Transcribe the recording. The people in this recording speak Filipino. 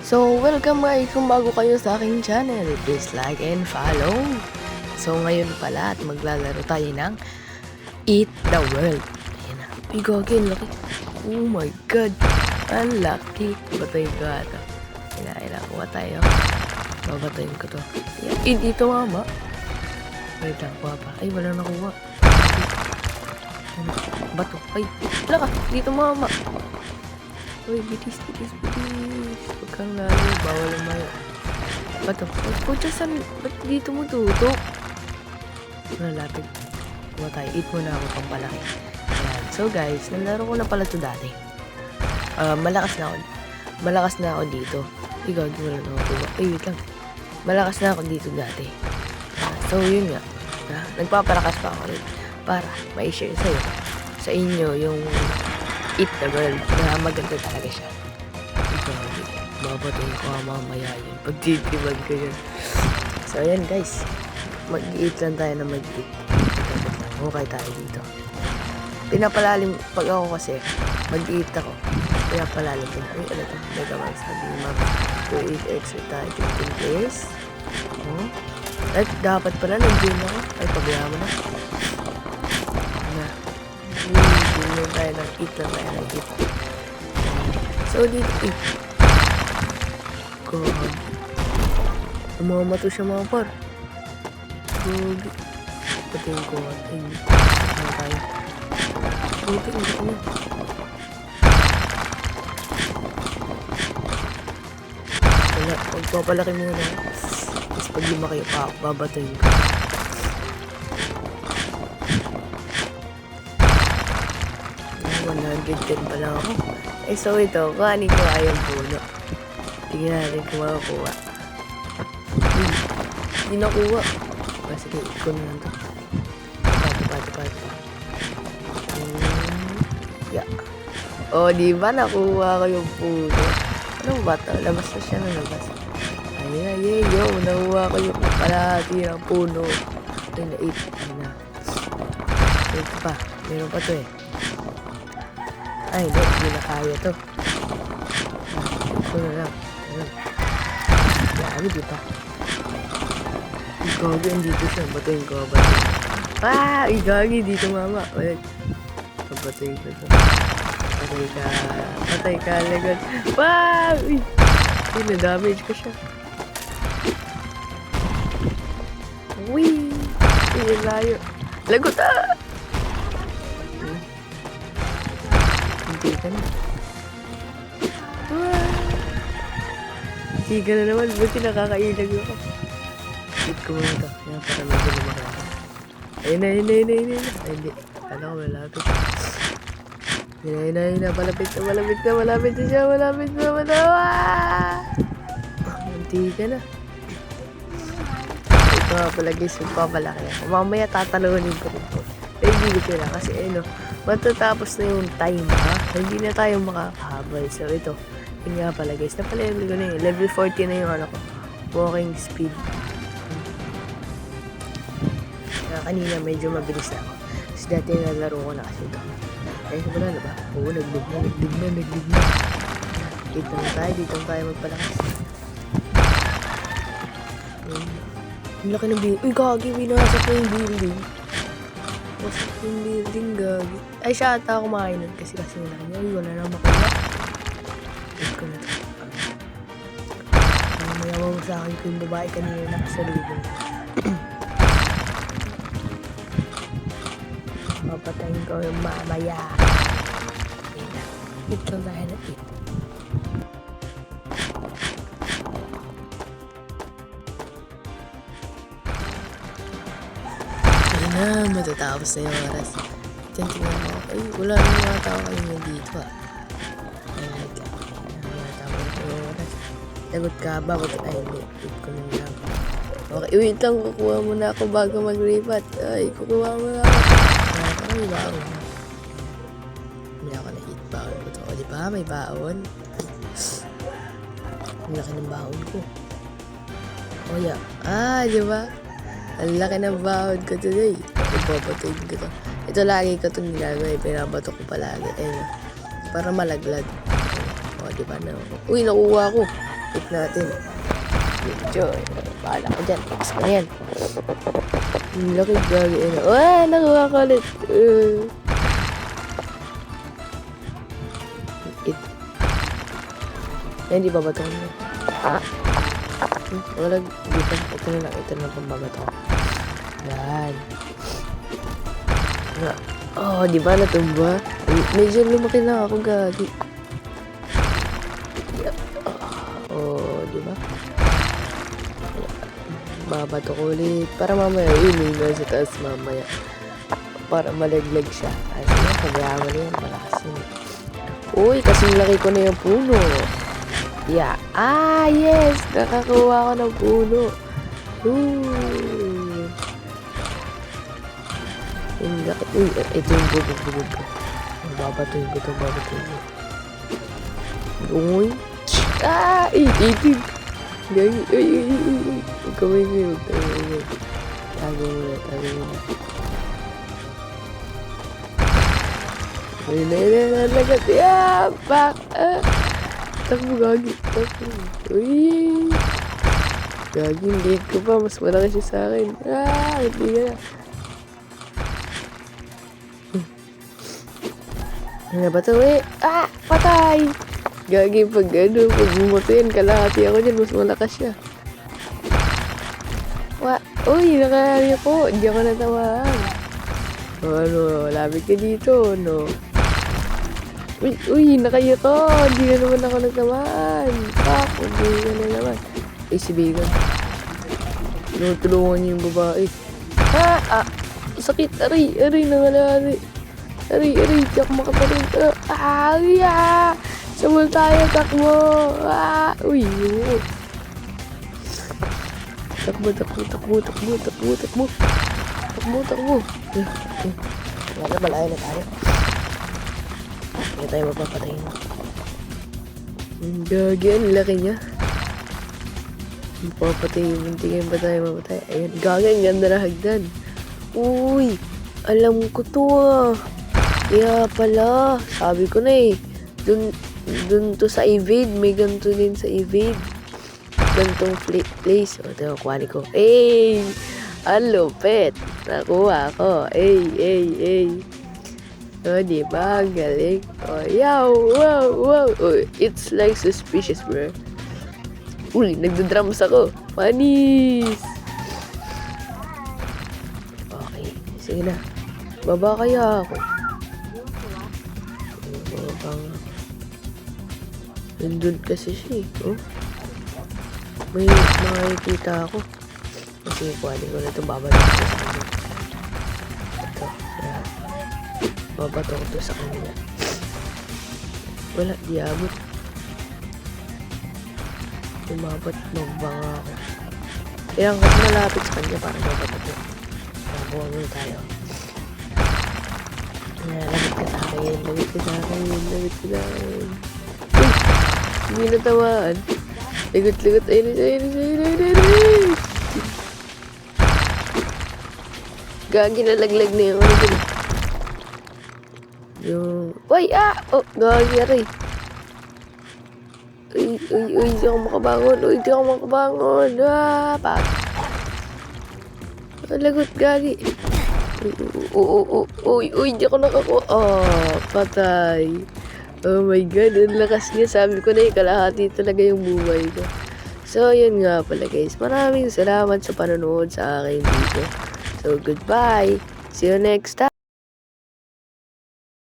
So, welcome guys kung bago kayo sa aking channel. Please like and follow. So, ngayon pala at maglalaro tayo ng Eat the World. Ayan na. Uy, gagi, ang laki. Oh my god. Ang laki. Batay ko ata. Ayan, kuha tayo. Babatayin ko to. Ayan, dito mama. Wait lang, kuha pa. Ay, wala nakuha. Bato. Ay, wala ka. Dito mama. Uy, bitis. Huwag kang lalo, bawal lumayo. Bato. Pucha, saan? Ba't dito mo tutok? Nalapit. Kuha tayo. Eat muna ako pang palaki. Ayan. So guys, nalaro ko na pala ito dati. Malakas na ako dito. Ikaw, di mo lang ako tuwa. Ay, wait lang. Malakas na ako dito dati. So, yun nga. Nagpapalakas pa ako rin. Para ma-share sa inyo yung Eat the World na maganda talaga siya. Ikaw, babatoy ko mamaya yun. Pagtitibag ko yun. So, ayan guys. Mag-eat lang tayo na mag-eat. Okay tayo dito. Pinapalalim pag ako kasi mag-eat ako. Pinapalalim ko. Ay, ano to? Mega Man sabi ni ma'am. To eat extra tayo. 15 players. Ay, dapat pala nag-game ako. Ay, pabayaan mo na. Eat tayo ng eat. So, dito eat. God. Umamato siya mga par. God. Patingin ko. Ay, ano tayo? Dito, ano? Wala, magpapalaki muna. Tapos pag lumaki pa ako, babatayin ko. $110 pa lang ako. Eh, so ito, kuhanin ko ayong puno. Tingnan natin kung makakuha. Hindi nakuha. Sige, ikaw na lang ito. Pati. Yeah. O, diba nakuha ko yung puno? Anong bata? Labas na siya na labas. Ay, yo, nakuha ko yung kalahati ng puno. Ito na 8. Ayun na. Ito pa. Meron pa to eh. Ay, hindi na kaya to. Ito na lang. Dami dito. Igagi, andito siya. Batuin ko. Igagi dito mama. Ulit. Pabatuin ko to. Patay ka. Lagot. Uy! Na-damage ko siya. Uy! Layo. Lagot Higa na naman, buti nakakailag ako. Hit ko muna ito. Yan, para medyo lumaki ako. Ayun na. Ay, hindi. Kala ko malapit. Ayun na. Malapit na siya. Hindi ka na. Ito nga pala guys, magpapalaki ako. Mamaya tatalunin ko rin po. Pero hindi ko na kasi matatapos na yung time ha. Hindi na tayo makakahabol. So ito. Yun nga pala guys, napalevel ko na yun. Level 40 na yung walking speed. Kanina medyo mabilis na ako. Kasi dati nalaro ko na kasi ito. Eh, wala na ba? Oo, naglig na. Dito tayo magpalakas. Ang laki ng building. Uy, gagi, winasak na yung building. Wasak yung building, gagi. Ay, siya ata kumain nun kasi malaki niya. Uy, wala na makuha. Ko na ito. Mayawaw sa akin ko yung babae kanina nakasalubong. Mapatayin ko yung mamaya. Eat lang tayo na eat. Ayun na, matatapos na yung oras. Tingnan mo. Ay, wala nang mga tao kayo dito Lagot ka ba? Ay, hindi. Eat ko na lang. Okay, wait lang. Kukuha muna ako bago mag-ripat. Ay, kukuha muna ako. May baon. Hindi ako na-eat baon ko to. O, diba? May baon. Ang laki ng baon ko. O, yeah. Diba? Ang laki ng baon ko today. Ibabatoyin ko to. Ito lagi ko itong ginagawa. Pinabato ko palagi. Ayun. Para malaglag. O, diba? Uy, nakuha ko. Hit natin. Medyo, bahala ko dyan. X ka yan. Laki gagi. Nakuha ko ulit. Hit. Hindi ba ba ito? Wala. Ito na lang. Ito na lang pambabato. Yan. Oh, di ba natumba? Medyo lumaki lang ako, gagi. Oh, di ba? Babato ko ulit. Para mamaya, ininga sa taas mamaya. Para malaglag siya. Kasi nga, pag-yaman na yan. Malakas yun. Uy, kasing laki ko na yung puno. Yeah. Yes! Nakakuha ko ng puno. Yung laki. Uy, ito yung bubog ko. Babatuin ko ito. Uy. 18. Gagi. Uy. Huwag kamay ngayon. Tago muna. Ayun. Lagat. Back. Takbo, gagi. Uy. Gagi, lead ko pa. Mas malaki siya sa akin. Hindi ka na. Ano ba ito patay! Gagi, pag bumutayin, kalahati ako dyan, mas malakas siya. Uy, nakahari ako. Hindi ako natawaan. Labit ka dito, no? Uy, nakaya ko. Hindi na naman ako nagtamaan. Hindi ka na naman. Si Bigan. Tinutulungan niyo yung babae. Sakit. Aray, nangalari. Aray, di ako makaparin. Sabol tayo, takbo. Uy. Takbo. Malayo na tayo. Hindi tayo mapapatayin. Gagi, ang laki niya. Muntikin pa tayo mapatay. Ayun, gagi, ang ganda na hagdan. Uy, alam ko to Kaya pala, sabi ko na dun to sa evade, may ganito din sa evade. Gantong place. O, ito, kuwani ko. Ang lupit. Nakuha ko. O, diba? Ang galing. Wow. It's like suspicious, bro. Uy, nagda-drums ako. Panis! Okay, sige na. Baba kaya ako. Nandun kasi siya may makikita ako. Kasi kuhanin ko na itong babato ko sa kanya. Ito, babato ko ito sa kanya. Wala, di abot. Umabot, magbanga ako. Kailangan kasi malapit sa kanya para mabato ko. Nakakuha muna tayo. Lamit ka sa akin. Hindi natawaan. Ligot. Ayun. Gagi, nalaglag na yung Uy, gagi, aray. Uy, di ako makabangon. Lagot, gagi. Uy, di ako nakakuha. Patay. Oh my God, ang lakas niya. Sabi ko na kalahati talaga yung buhay ko. So, yun nga pala guys. Maraming salamat sa panonood sa aking video. So, goodbye. See you next time.